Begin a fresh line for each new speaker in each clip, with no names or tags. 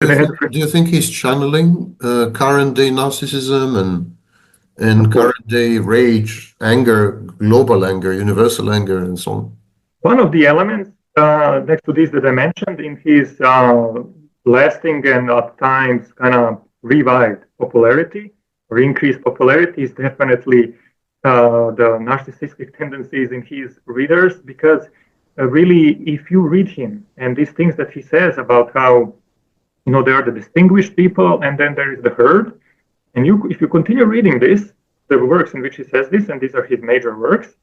Do you think he's channeling current day narcissism and current day rage, anger, global anger, universal anger, and so on?
One of the elements next to this that I mentioned in his lasting and at times kind of revived popularity or increased popularity is definitely the narcissistic tendencies in his readers, because really, if you read him and these things that he says about how there are the distinguished people and then there is the herd, and if you continue reading this, the works in which he says this, and these are his major works,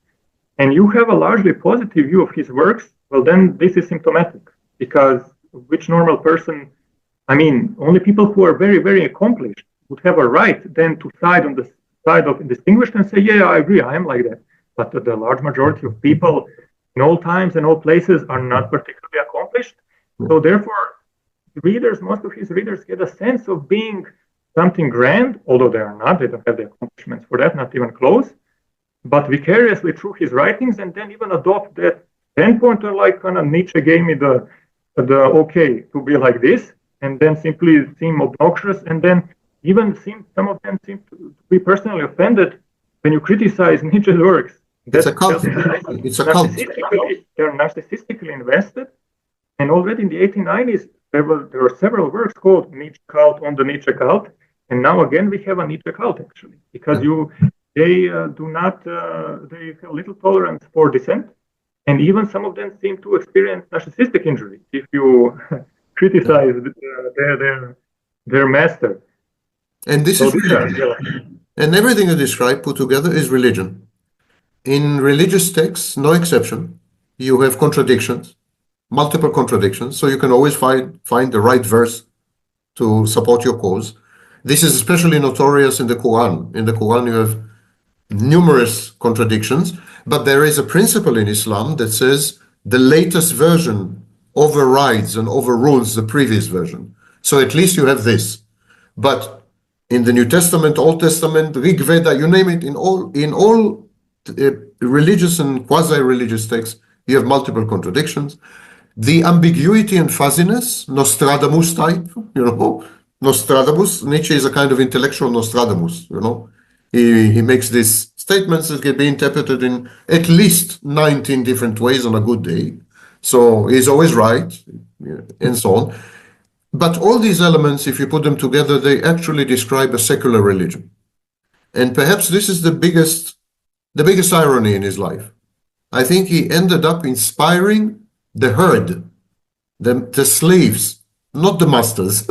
and you have a largely positive view of his works, well, then this is symptomatic, because which normal person, only people who are very, very accomplished would have a right then to side on the side of distinguished and say, yeah, I agree, I am like that. But the large majority of people in all times and all places are not particularly accomplished. So therefore, most of his readers get a sense of being something grand, although they are not, they don't have the accomplishments for that, not even close, but vicariously through his writings, and then even adopt that standpoint, like kind of Nietzsche gave me the okay to be like this, and then simply seem obnoxious, and then even some of them seem to be personally offended when you criticize Nietzsche's works.
It's a cult. It's a cult.
They're narcissistically invested, and already in the 1890s, there were several works called Nietzsche-cult on the Nietzsche-cult, and now again we have a Nietzsche-cult actually, because they have little tolerance for dissent, and even some of them seem to experience narcissistic injury if you criticize their master.
And this is religion. And everything you describe put together is religion. In religious texts, no exception, you have contradictions, multiple contradictions, so you can always find the right verse to support your cause. This is especially notorious in the Quran. In the Quran, you have numerous contradictions, but there is a principle in Islam that says the latest version overrides and overrules the previous version. So at least you have this. But in the New Testament, Old Testament, Rig Veda, you name it, in all religious and quasi-religious texts, you have multiple contradictions. The ambiguity and fuzziness, Nostradamus type, Nostradamus, Nietzsche is a kind of intellectual Nostradamus, He makes these statements that can be interpreted in at least 19 different ways on a good day. So he's always right, and so on. But all these elements, if you put them together, they actually describe a secular religion. And perhaps this is the biggest irony in his life. I think he ended up inspiring the herd, the slaves, not the masters.